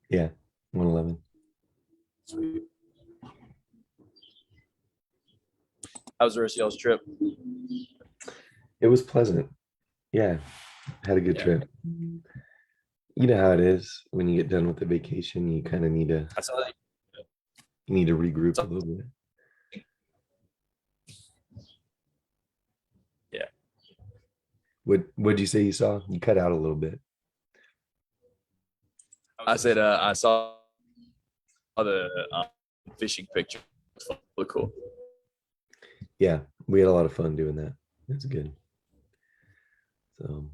Yeah, 111. Sweet. How was the rest of y'all's trip? It was pleasant. Yeah, had a good Yeah, trip. You know how it is when you get done with the vacation, you kind of I saw that. need to regroup a little bit. Yeah, What'd you say you saw? You cut out a little bit. I said I saw the fishing picture. Look cool. Yeah, we had a lot of fun doing that. That's good. So,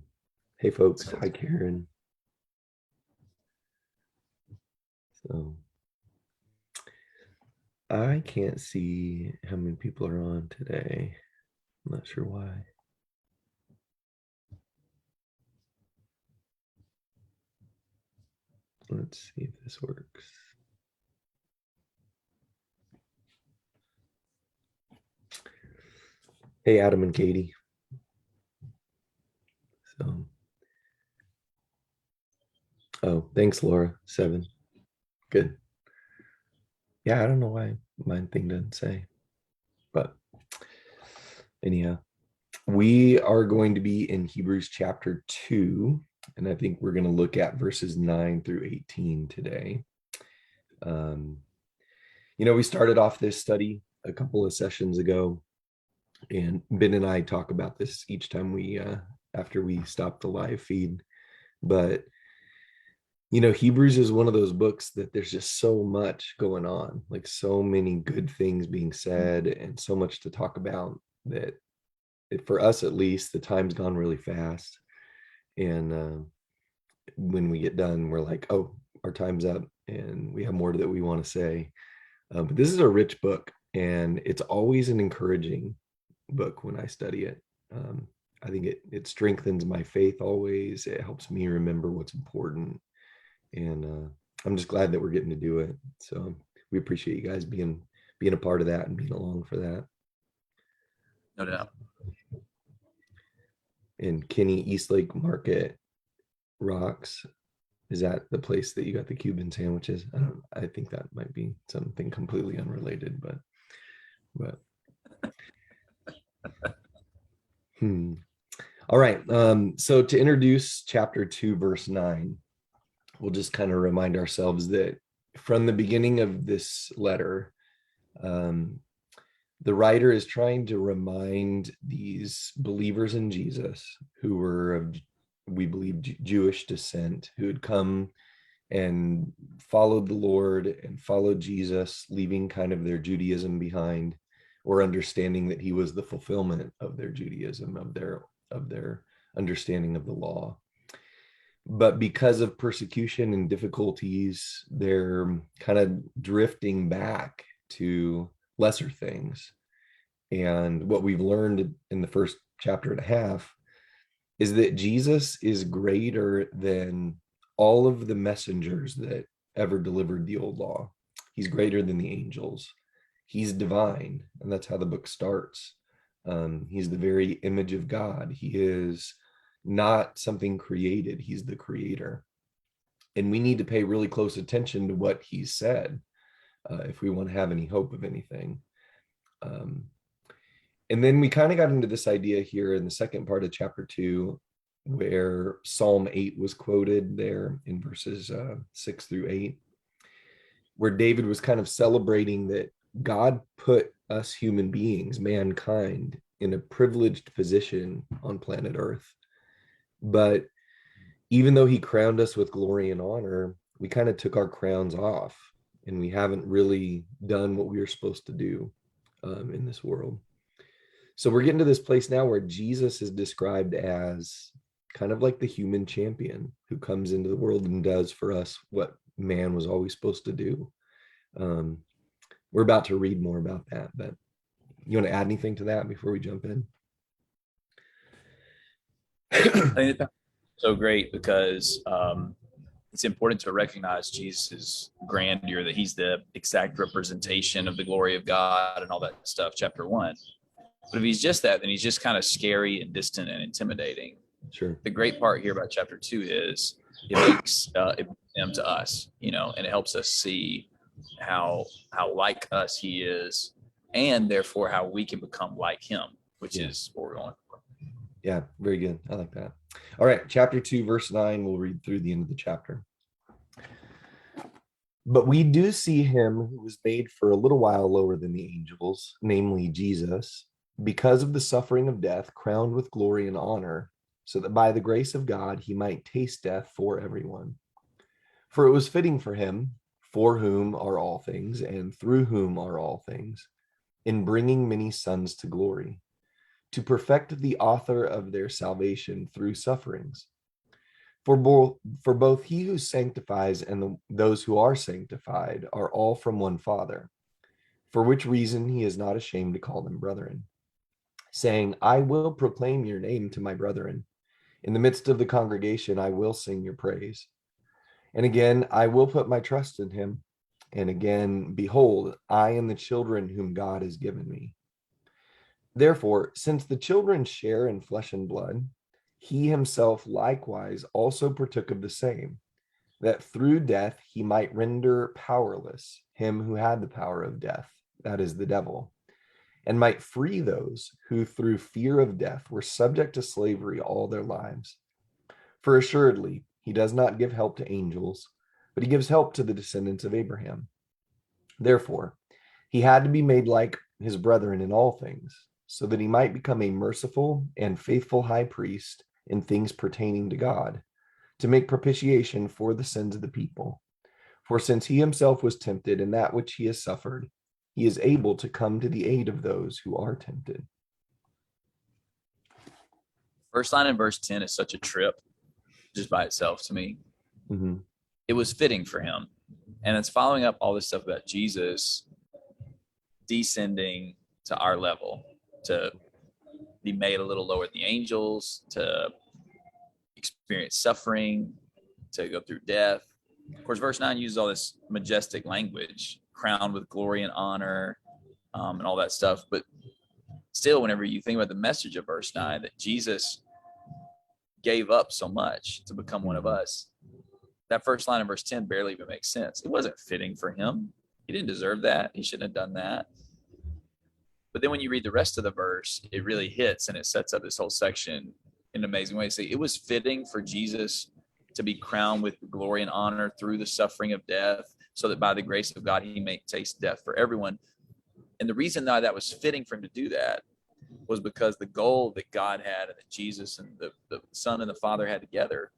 hey folks, hi Karen. So, I can't see how many people are on today. I'm not sure why. Let's see if this works. Hey, Adam and Katie. So, oh, thanks, Laura. 7. Good. Yeah, I don't know why my thing doesn't say, but anyhow, we are going to be in Hebrews chapter 2, and I think we're going to look at verses 9 through 18 today. Um, we started off this study a couple of sessions ago, and Ben and I talk about this each time after we stop the live feed. But Hebrews is one of those books that there's just so much going on, like so many good things being said, and so much to talk about that, for us at least, the time's gone really fast. And when we get done, we're like, oh, our time's up, and we have more that we want to say. But this is a rich book, and it's always an encouraging book when I study it. I think it strengthens my faith always. It helps me remember what's important, and I'm just glad that we're getting to do it. So we appreciate you guys being a part of that and being along for that. No doubt. And Kenny, Eastlake Market rocks. Is that the place that you got the Cuban sandwiches? I think that might be something completely unrelated, but All right. So to introduce chapter 2, verse 9, we'll just kind of remind ourselves that from the beginning of this letter, the writer is trying to remind these believers in Jesus who were of, we believe, Jewish descent, who had come and followed the Lord and followed Jesus, leaving kind of their Judaism behind, or understanding that he was the fulfillment of their Judaism, of their understanding of the law. But because of persecution and difficulties, they're kind of drifting back to lesser things. And what we've learned in the first chapter and a half is that Jesus is greater than all of the messengers that ever delivered the old law. He's greater than the angels. He's divine, and that's how the book starts. He's the very image of God. He is not something created. He's the creator. And we need to pay really close attention to what he said if we want to have any hope of anything. And then we kind of got into this idea here in the second part of chapter 2, where Psalm 8 was quoted there in verses 6 through 8, where David was kind of celebrating that God put us human beings, mankind, in a privileged position on planet Earth. But even though he crowned us with glory and honor, we kind of took our crowns off, and we haven't really done what we were supposed to do in this world. So we're getting to this place now where Jesus is described as kind of like the human champion who comes into the world and does for us what man was always supposed to do. We're about to read more about that, but you want to add anything to that before we jump in? I think that's so great because it's important to recognize Jesus' grandeur, that he's the exact representation of the glory of God and all that stuff, chapter 1. But if he's just that, then he's just kind of scary and distant and intimidating. Sure. The great part here about chapter 2 is it makes him to us, and it helps us see how like us he is, and therefore how we can become like him, which Yeah. is what we're going for. Yeah, very good. I like that. All right, chapter 2, verse 9. We'll read through the end of the chapter. But we do see him who was made for a little while lower than the angels, namely Jesus, because of the suffering of death, crowned with glory and honor, so that by the grace of God he might taste death for everyone. For it was fitting for him, for whom are all things, and through whom are all things, in bringing many sons to glory, to perfect the author of their salvation through sufferings. For both he who sanctifies and those who are sanctified are all from one Father, for which reason he is not ashamed to call them brethren, saying, I will proclaim your name to my brethren. In the midst of the congregation, I will sing your praise. And again, I will put my trust in him. And again, behold, I am the children whom God has given me. Therefore, since the children share in flesh and blood, he himself likewise also partook of the same, that through death he might render powerless him who had the power of death, that is the devil, and might free those who through fear of death were subject to slavery all their lives. For assuredly, he does not give help to angels, but he gives help to the descendants of Abraham. Therefore, he had to be made like his brethren in all things, so that he might become a merciful and faithful high priest in things pertaining to God, to make propitiation for the sins of the people. For since he himself was tempted in that which he has suffered, he is able to come to the aid of those who are tempted. First line in verse 10 is such a trip just by itself to me. Mm-hmm. It was fitting for him. And it's following up all this stuff about Jesus descending to our level, to be made a little lower than the angels, to experience suffering, to go through death. Of course, verse 9 uses all this majestic language, crowned with glory and honor, and all that stuff. But still, whenever you think about the message of verse 9, that Jesus gave up so much to become one of us, that first line in verse 10 barely even makes sense. It wasn't fitting for him. He didn't deserve that. He shouldn't have done that. But then when you read the rest of the verse, it really hits and it sets up this whole section in an amazing way. See, it was fitting for Jesus to be crowned with glory and honor through the suffering of death, so that by the grace of God, he may taste death for everyone. And the reason why that was fitting for him to do that was because the goal that God had and that Jesus and the Son and the Father had together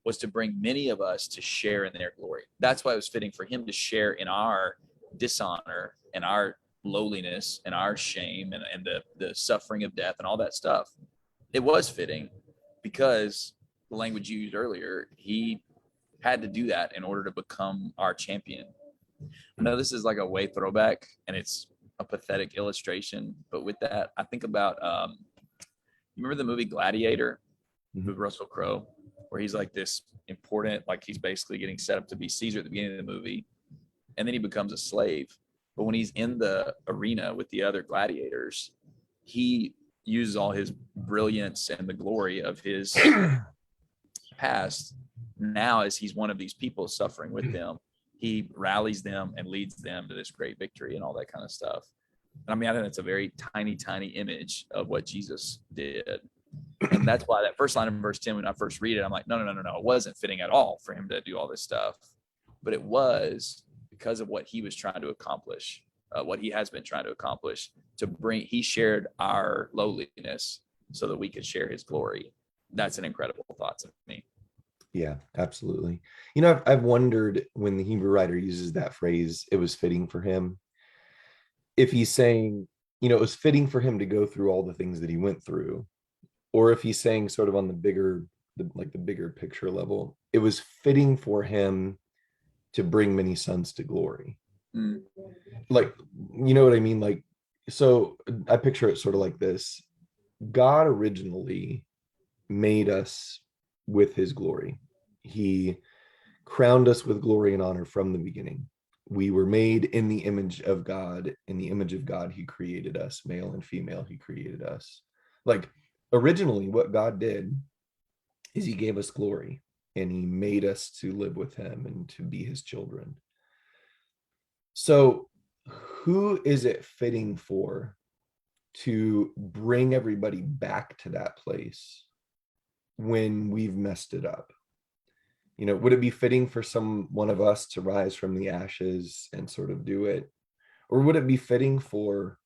was to bring many of us to share in their glory. That's why it was fitting for him to share in our dishonor and our lowliness and our shame and the suffering of death and all that stuff. It was fitting because the language you used earlier, he had to do that in order to become our champion. I know this is like a way throwback and it's a pathetic illustration, but with that, I think about you remember the movie Gladiator with Russell Crowe, where he's like this important, like he's basically getting set up to be Caesar at the beginning of the movie, and then he becomes a slave. But when he's in the arena with the other gladiators, he uses all his brilliance and the glory of his past. Now, as he's one of these people suffering with them, he rallies them and leads them to this great victory and all that kind of stuff. And I mean, I think it's a very tiny, tiny image of what Jesus did. And that's why that first line in verse 10, when I first read it, I'm like, no. It wasn't fitting at all for him to do all this stuff. But it was because of what he was trying to accomplish, what he has been trying to accomplish he shared our lowliness so that we could share his glory. That's an incredible thought to me. Yeah, absolutely. I've wondered when the Hebrew writer uses that phrase, it was fitting for him, if he's saying, it was fitting for him to go through all the things that he went through, or if he's saying sort of on the bigger picture level, it was fitting for him to bring many sons to glory. Like, you know what I mean? Like, so I picture it sort of like this. God originally made us with his glory. He crowned us with glory and honor from the beginning. We were made in the image of God. In the image of God, he created us, male and female, he created us. Like, originally, what God did is he gave us glory. and he made us to live with him and to be his children. So who is it fitting for to bring everybody back to that place when we've messed it up? You know, would it be fitting for some one of us to rise from the ashes and sort of do it? Or would it be fitting for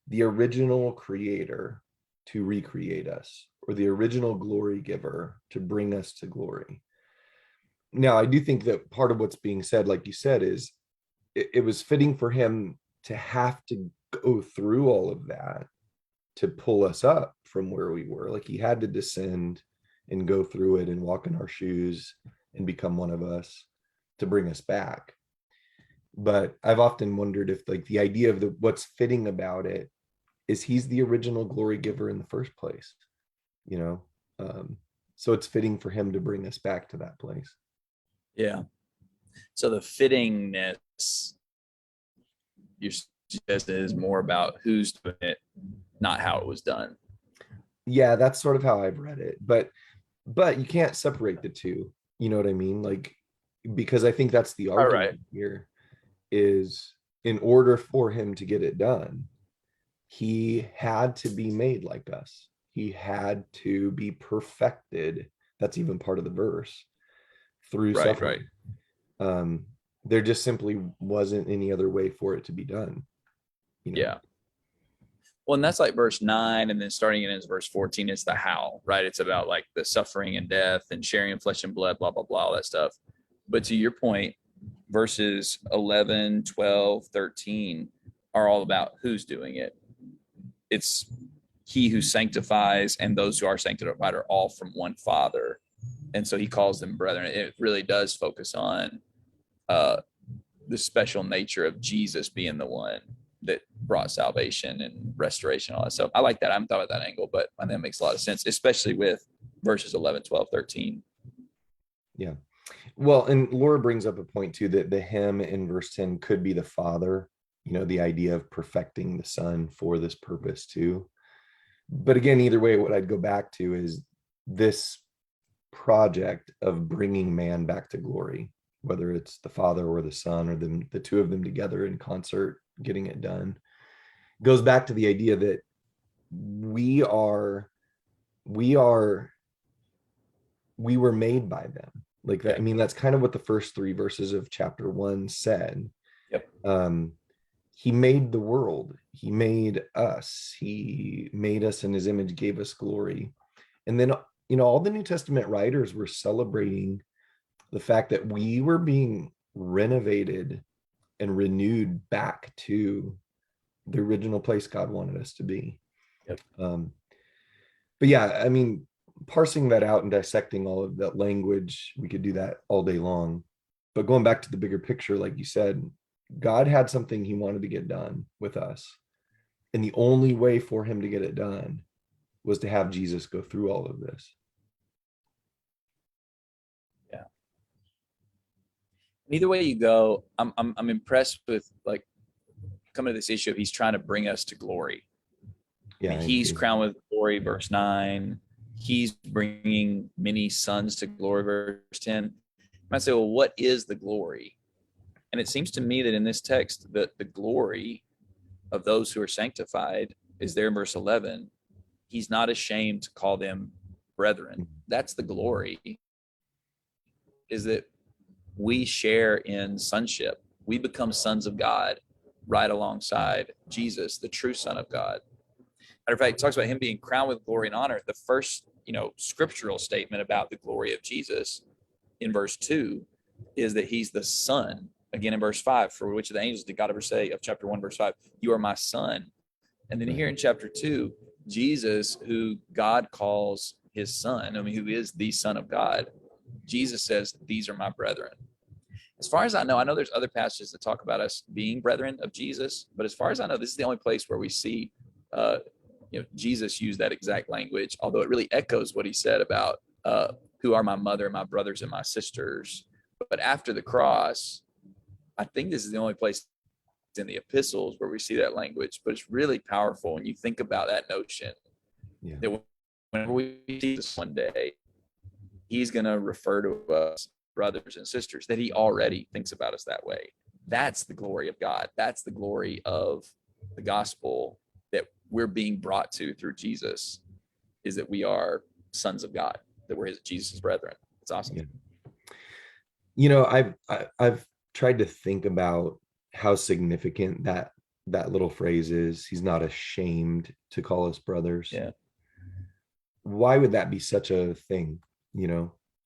the original creator to recreate us, or the original glory giver to bring us to glory? Now, I do think that part of what's being said, like you said, is it was fitting for him to have to go through all of that to pull us up from where we were. Like he had to descend and go through it and walk in our shoes and become one of us to bring us back. But I've often wondered if like the idea of what's fitting about it is he's the original glory giver in the first place, you know? So it's fitting for him to bring us back to that place. Yeah. So the fittingness you're suggesting is more about who's doing it, not how it was done. Yeah, that's sort of how I've read it. But you can't separate the two. You know what I mean? Like, because I think that's the argument here is in order for him to get it done, he had to be made like us. He had to be perfected. That's even part of the verse through suffering. There just simply wasn't any other way for it to be done. You know? Yeah. Well, and that's like verse 9, and then starting in verse 14 is the how, right? It's about like the suffering and death and sharing in flesh and blood, blah, blah, blah, all that stuff. But to your point, verses 11, 12, 13 are all about who's doing it. It's he who sanctifies and those who are sanctified are all from one Father. And so he calls them brethren. It really does focus on the special nature of Jesus being the one that brought salvation and restoration, all that stuff. I like that. I haven't thought of that angle, but I think that makes a lot of sense, especially with verses 11, 12, 13. Yeah. Well, and Laura brings up a point too, that the him in verse 10 could be the Father, you know, the idea of perfecting the Son for this purpose too. But again, either way, what I'd go back to is this project of bringing man back to glory, whether it's the Father or the Son or the two of them together in concert, getting it done, goes back to the idea that we were made by them. Like that. I mean, that's kind of what the first 3 verses of chapter 1 said. Yep. He made the world. He made us. He made us in his image, gave us glory. And then, you know, all the New Testament writers were celebrating the fact that we were being renovated and renewed back to the original place God wanted us to be. Yep. But yeah, I mean, parsing that out and dissecting all of that language, we could do that all day long. But going back to the bigger picture, like you said, God had something he wanted to get done with us. And the only way for him to get it done was to have Jesus go through all of this. Yeah. Either way you go, I'm impressed with like coming to this issue of he's trying to bring us to glory. Yeah, I mean, he's crowned with glory, verse 9. He's bringing many sons to glory, verse 10. I might say, well, what is the glory? And it seems to me that in this text, that the glory of those who are sanctified is there in verse 11. He's not ashamed to call them brethren. That's the glory, is that we share in sonship. We become sons of God right alongside Jesus, the true Son of God. Matter of fact, it talks about him being crowned with glory and honor. The first, scriptural statement about the glory of Jesus in verse 2 is that he's the Son. Again, in verse 5, for which of the angels did God ever say, of chapter 1, verse 5, you are my Son. And then here in chapter 2, Jesus, who God calls his Son, who is the Son of God, Jesus says, these are my brethren. As far as I know there's other passages that talk about us being brethren of Jesus, but as far as I know, this is the only place where we see Jesus use that exact language, although it really echoes what he said about who are my mother, my brothers, and my sisters. But after the cross, I think this is the only place in the epistles where we see that language, but it's really powerful when you think about that notion that whenever we see this one day, he's going to refer to us brothers and sisters, that he already thinks about us that way. That's the glory of God. That's the glory of the gospel that we're being brought to through Jesus, is that we are sons of God, that we're Jesus' brethren. It's awesome. Yeah. I've tried to think about how significant that little phrase is. He's not ashamed to call us brothers. Yeah. Why would that be such a thing,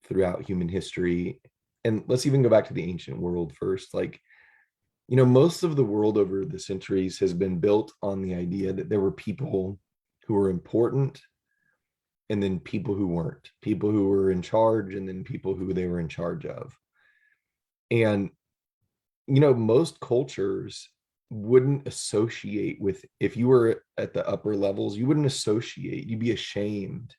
throughout human history? And let's even go back to the ancient world first. Like, most of the world over the centuries has been built on the idea that there were people who were important, and then people who weren't, people who were in charge, and then people who they were in charge of. And, most cultures wouldn't associate with, if you were at the upper levels, you wouldn't associate, you'd be ashamed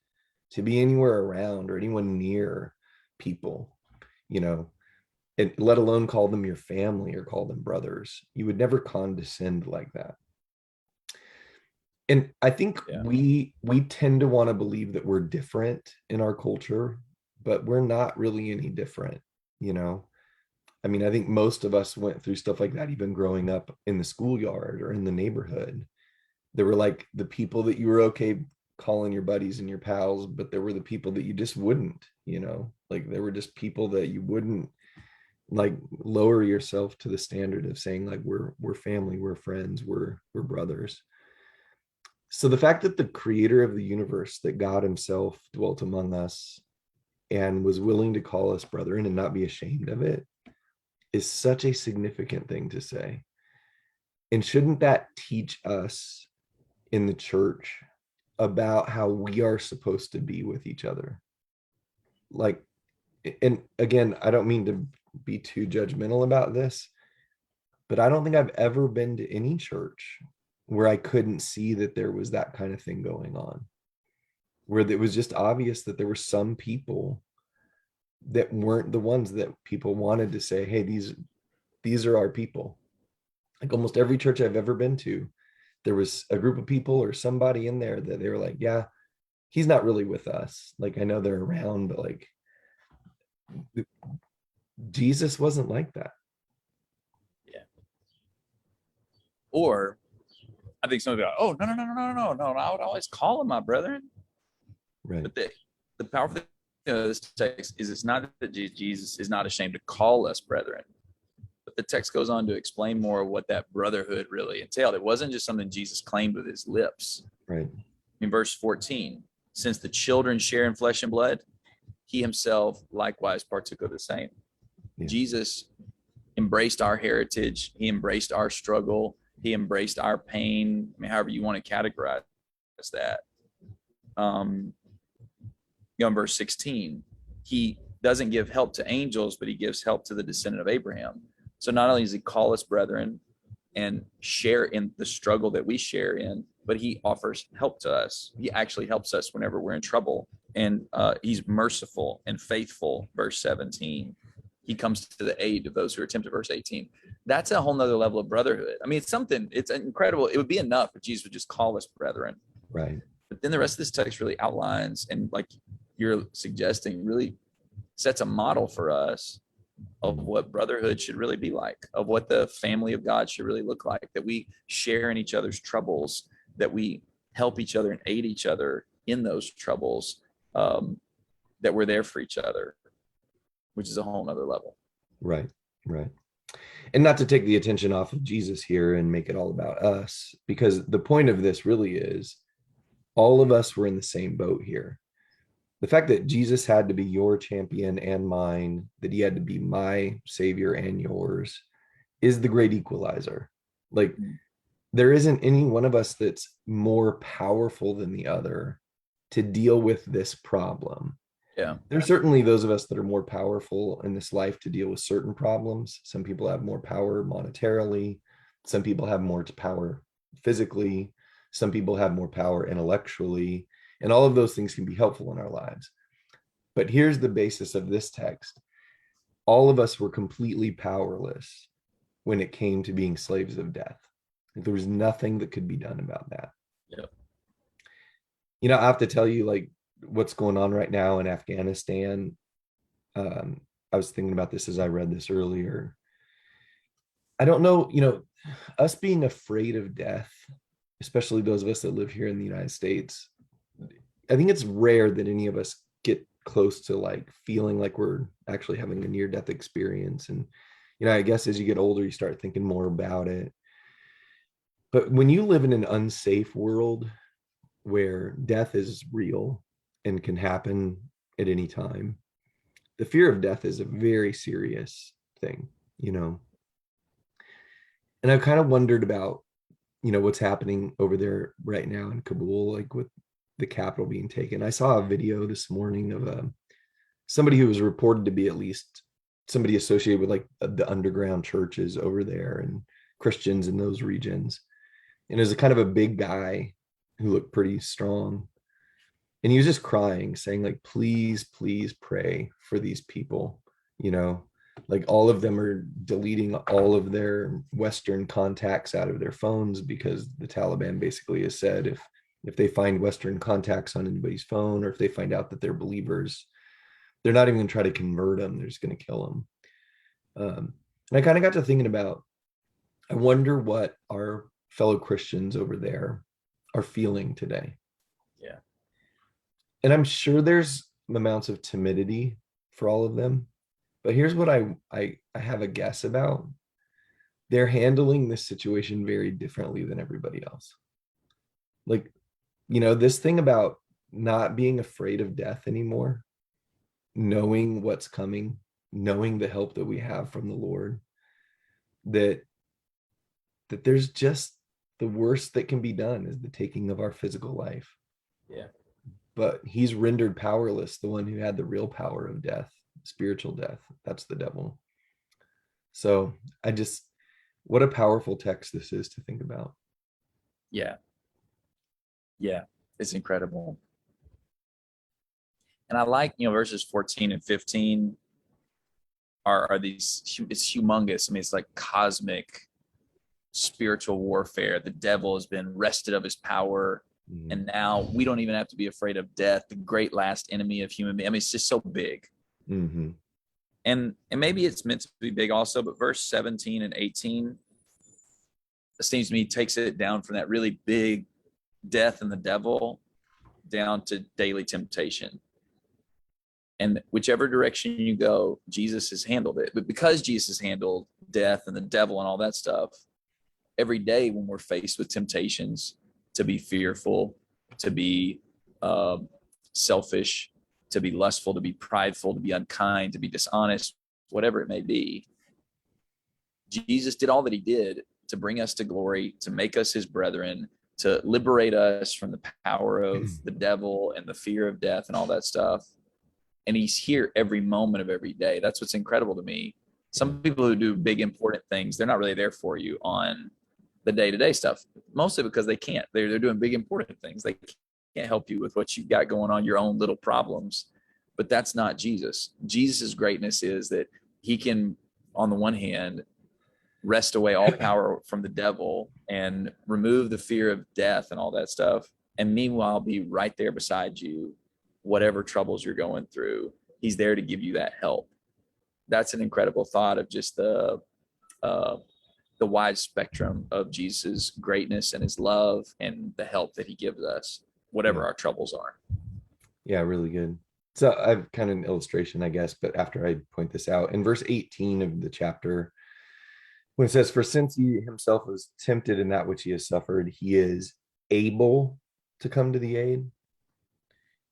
to be anywhere around or anyone near people, and let alone call them your family or call them brothers. You would never condescend like that. And I think we tend to want to believe that we're different in our culture, but we're not really any different. I mean, I think most of us went through stuff like that, even growing up in the schoolyard or in the neighborhood. There were like the people that you were okay calling your buddies and your pals, but there were the people that you just wouldn't, like there were just people that you wouldn't like lower yourself to the standard of saying like we're family, we're friends, we're brothers. So the fact that the creator of the universe, that God himself dwelt among us and was willing to call us brethren and not be ashamed of it, is such a significant thing to say. And shouldn't that teach us in the church about how we are supposed to be with each other? Like, and again, I don't mean to be too judgmental about this, but I don't think I've ever been to any church where I couldn't see that there was that kind of thing going on, where it was just obvious that there were some people that weren't the ones that people wanted to say, hey, these are our people. Like almost every church I've ever been to, there was a group of people or somebody in there that they were like, yeah, he's not really with us. Like, I know they're around, but like Jesus wasn't like that. Yeah. Or I think somebody like, oh, no. I would always call them my brethren. Right. But the powerful thing of this text is it's not that Jesus is not ashamed to call us brethren, but the text goes on to explain more of what that brotherhood really entailed. It wasn't just something Jesus claimed with his lips. Right. In verse 14, since the children share in flesh and blood, he himself likewise partook of the same. Yeah. Jesus embraced our heritage. He embraced our struggle. He embraced our pain. I mean, however you want to categorize that. In verse 16, he doesn't give help to angels, but he gives help to the descendant of Abraham. So not only does he call us brethren and share in the struggle that we share in, but he offers help to us. He actually helps us whenever we're in trouble. And he's merciful and faithful, verse 17. He comes to the aid of those who are tempted, verse 18. That's a whole nother level of brotherhood. I mean, it's incredible. It would be enough if Jesus would just call us brethren. Right. But then the rest of this text really outlines, and like you're suggesting, really sets a model for us of what brotherhood should really be like, of what the family of God should really look like, that we share in each other's troubles, that we help each other and aid each other in those troubles, that we're there for each other, which is a whole nother level. Right. And not to take the attention off of Jesus here and make it all about us, because the point of this really is all of us were in the same boat here. The fact that Jesus had to be your champion and mine, that he had to be my savior and yours, is the great equalizer. Like, there isn't any one of us that's more powerful than the other to deal with this problem. Yeah. There's certainly those of us that are more powerful in this life to deal with certain problems. Some people have more power monetarily. Some people have more power physically. Some people have more power intellectually. And all of those things can be helpful in our lives. But here's the basis of this text. All of us were completely powerless when it came to being slaves of death. There was nothing that could be done about that. Yep. I have to tell you, like, what's going on right now in Afghanistan. I was thinking about this as I read this earlier. I don't know, us being afraid of death, especially those of us that live here in the United States, I think it's rare that any of us get close to like feeling like we're actually having a near death experience. And, I guess as you get older, you start thinking more about it. But when you live in an unsafe world where death is real and can happen at any time, the fear of death is a very serious thing, you know. And I've kind of wondered about, what's happening over there right now in Kabul, like with the capital being taken. I saw a video this morning of somebody who was reported to be at least somebody associated with like the underground churches over there and Christians in those regions. And it was a kind of a big guy who looked pretty strong. And he was just crying, saying like, please, please pray for these people, like all of them are deleting all of their Western contacts out of their phones because the Taliban basically has said if they find Western contacts on anybody's phone, or if they find out that they're believers, they're not even going to try to convert them. They're just going to kill them. And I kind of got to thinking about, I wonder what our fellow Christians over there are feeling today. Yeah. And I'm sure there's amounts of timidity for all of them. But here's what I have a guess about. They're handling this situation very differently than everybody else. Like, this thing about not being afraid of death anymore, knowing what's coming, knowing the help that we have from the Lord, that there's just the worst that can be done is the taking of our physical life. Yeah. But he's rendered powerless the one who had the real power of death, spiritual death. That's the devil. So what a powerful text this is to think about. Yeah. Yeah. It's incredible. And I like, verses 14 and 15 are these, it's humongous. I mean, it's like cosmic spiritual warfare. The devil has been wrested of his power. Mm-hmm. And now we don't even have to be afraid of death, the great last enemy of human beings. I mean, it's just so big. Mm-hmm. And maybe it's meant to be big also, but verse 17 and 18, it seems to me, takes it down from that really big death and the devil down to daily temptation. And whichever direction you go, Jesus has handled it. But because Jesus handled death and the devil and all that stuff, every day when we're faced with temptations to be fearful, to be selfish, to be lustful, to be prideful, to be unkind, to be dishonest, whatever it may be, Jesus did all that he did to bring us to glory, to make us his brethren, to liberate us from the power of the devil and the fear of death and all that stuff. And he's here every moment of every day. That's what's incredible to me. Some people who do big, important things, they're not really there for you on the day-to-day stuff, mostly because they can't. They're doing big, important things. They can't help you with what you've got going on, your own little problems. But that's not Jesus. Jesus's greatness is that he can, on the one hand, wrest away all power from the devil and remove the fear of death and all that stuff. And meanwhile, be right there beside you, whatever troubles you're going through. He's there to give you that help. That's an incredible thought of just the wide spectrum of Jesus' greatness and his love and the help that he gives us, whatever our troubles are. Yeah, really good. So I've kind of an illustration, I guess, but after I point this out, in verse 18 of the chapter, when it says, for since he himself was tempted in that which he has suffered, he is able to come to the aid.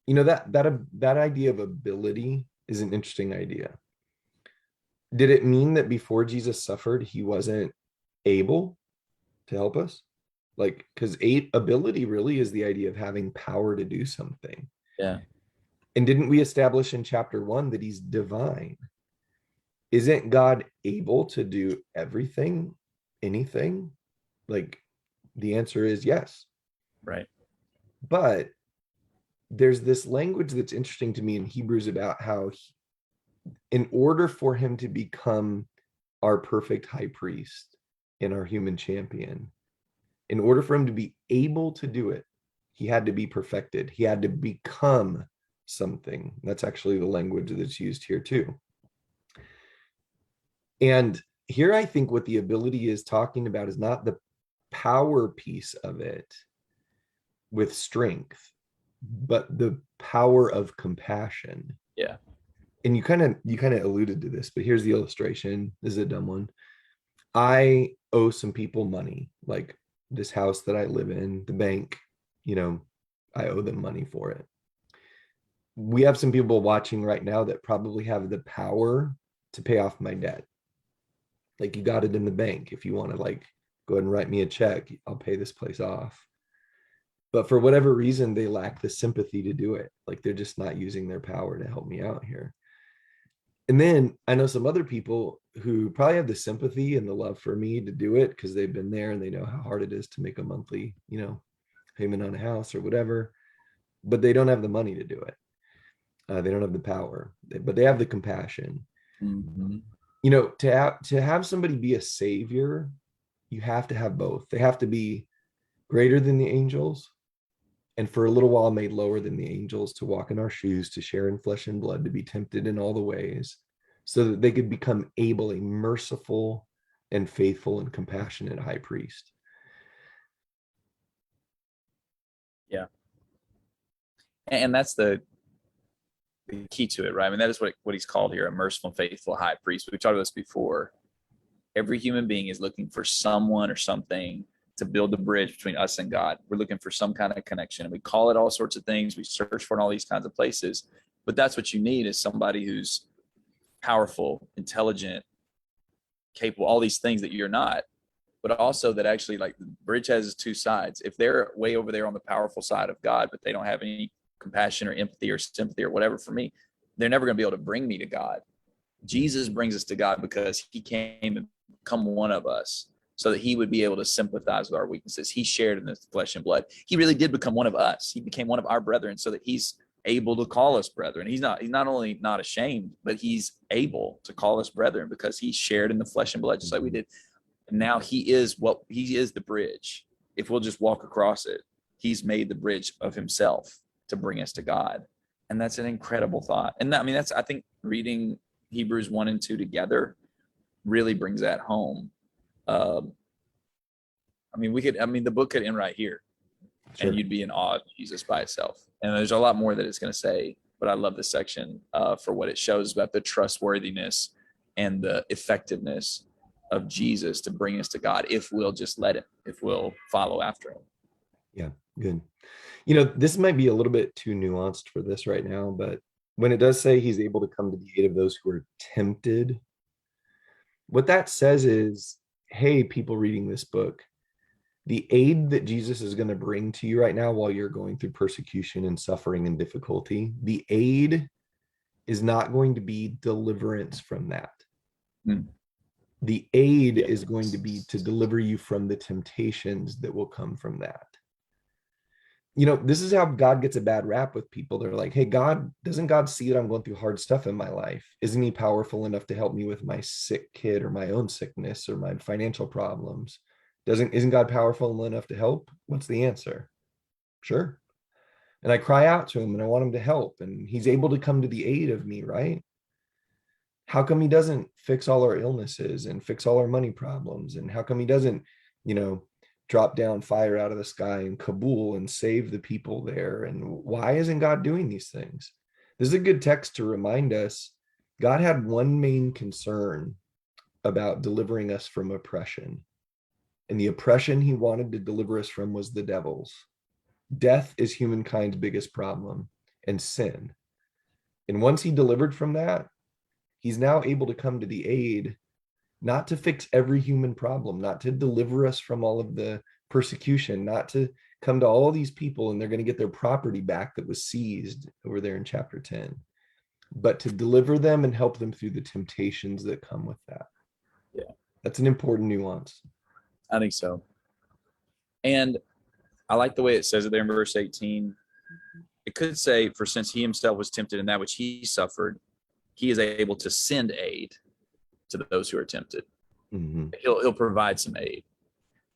That idea of ability is an interesting idea. Did it mean that before Jesus suffered, he wasn't able to help us? Like, because ability really is the idea of having power to do something. Yeah. And didn't we establish in chapter 1 that he's divine? Isn't God able to do everything, anything? Like, the answer is yes. Right. But there's this language that's interesting to me in Hebrews about how in order for him to become our perfect high priest and our human champion, in order for him to be able to do it, he had to be perfected. He had to become something. That's actually the language that's used here too. And here I think what the ability is talking about is not the power piece of it with strength, but the power of compassion. Yeah. And you kind of alluded to this, but here's the illustration. This is a dumb one. I owe some people money, like this house that I live in, the bank, you know, I owe them money for it. We have some people watching right now that probably have the power to pay off my debt. Like, you got it in the bank. If you want to, like, go ahead and write me a check, I'll pay this place off. But for whatever reason, they lack the sympathy to do it. Like, they're just not using their power to help me out here. And then I know some other people who probably have the sympathy and the love for me to do it because they've been there and they know how hard it is to make a monthly, payment on a house or whatever, but they don't have the money to do it. They don't have the power, but they have the compassion. Mm-hmm. To have somebody be a savior, you have to have both. They have to be greater than the angels, and for a little while made lower than the angels, to walk in our shoes, to share in flesh and blood, to be tempted in all the ways, so that they could become able, a merciful and faithful and compassionate high priest. Yeah. And that's the key to it, right? I mean, that is what he's called here, a merciful and faithful high priest. We've talked about this before. Every human being is looking for someone or something to build the bridge between us and God. We're looking for some kind of connection, and we call it all sorts of things. We search for it in all these kinds of places, but that's what you need, is somebody who's powerful, intelligent, capable, all these things that you're not, but also that actually, like, the bridge has two sides. If they're way over there on the powerful side of God, but they don't have any compassion or empathy or sympathy or whatever for me, they're never going to be able to bring me to God. Jesus brings us to God because he came and become one of us, so that he would be able to sympathize with our weaknesses. He shared in the flesh and blood. He really did become one of us. He became one of our brethren, so that he's able to call us brethren. He's not only not ashamed, but he's able to call us brethren because he shared in the flesh and blood just like we did. And now he is the bridge. If we'll just walk across it, he's made the bridge of himself to bring us to God. And that's an incredible thought. And I think reading Hebrews 1 and 2 together really brings that home. The book could end right here, sure, and you'd be in awe of Jesus by itself. And there's a lot more that it's going to say, but I love this section for what it shows about the trustworthiness and the effectiveness of Jesus to bring us to God, if we'll just let him, if we'll follow after him. Yeah, good. This might be a little bit too nuanced for this right now, but when it does say he's able to come to the aid of those who are tempted, what that says is, hey, people reading this book, the aid that Jesus is going to bring to you right now while you're going through persecution and suffering and difficulty, the aid is not going to be deliverance from that. The aid is going to be to deliver you from the temptations that will come from that. This is how God gets a bad rap with people. They're like, hey, doesn't God see that I'm going through hard stuff in my life? Isn't he powerful enough to help me with my sick kid or my own sickness or my financial problems? Isn't God powerful enough to help? What's the answer? Sure. And I cry out to him and I want him to help, and he's able to come to the aid of me, right? How come he doesn't fix all our illnesses and fix all our money problems? And how come he doesn't, drop down fire out of the sky in Kabul and save the people there? And why isn't God doing these things? This is a good text to remind us God had one main concern about delivering us from oppression. And the oppression he wanted to deliver us from was the devil's. Death is humankind's biggest problem, and sin. And once he delivered from that, he's now able to come to the aid, not to fix every human problem, not to deliver us from all of the persecution, not to come to all these people and they're going to get their property back that was seized over there in chapter 10, but to deliver them and help them through the temptations that come with that. Yeah. That's an important nuance. I think so. And I like the way it says it there in verse 18. It could say, for since he himself was tempted in that which he suffered, he is able to send aid to those who are tempted. Mm-hmm. He'll provide some aid.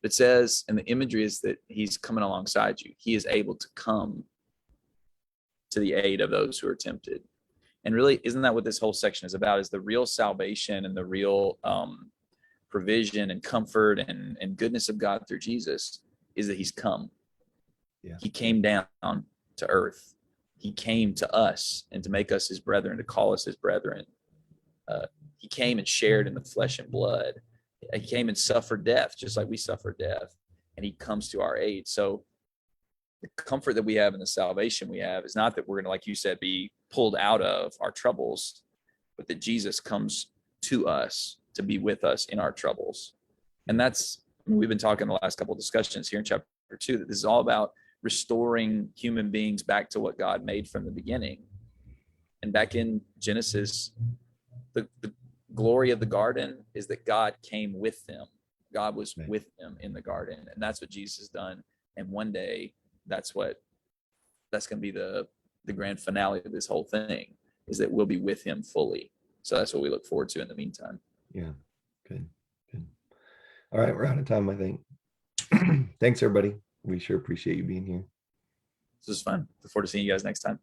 It says, and the imagery is that he's coming alongside you. He is able to come to the aid of those who are tempted. And really, isn't that what this whole section is about? Is the real salvation and the real provision and comfort and goodness of God through Jesus is that he's come. Yeah. He came down to earth. He came to us and to make us his brethren, to call us his brethren. He came and shared in the flesh and blood. He came and suffered death, just like we suffered death. And he comes to our aid. So the comfort that we have and the salvation we have is not that we're going to, like you said, be pulled out of our troubles, but that Jesus comes to us to be with us in our troubles. And that's, we've been talking the last couple of discussions here in chapter 2, that this is all about restoring human beings back to what God made from the beginning. And back in Genesis, the glory of the garden is that God came with them. God was with them in the garden. And that's what Jesus has done. And one day that's going to be the grand finale of this whole thing, is that we'll be with him fully. So that's what we look forward to in the meantime. Yeah. Good. All right. We're out of time, I think. Thanks, everybody. We sure appreciate you being here. This was fun. Look forward to seeing you guys next time.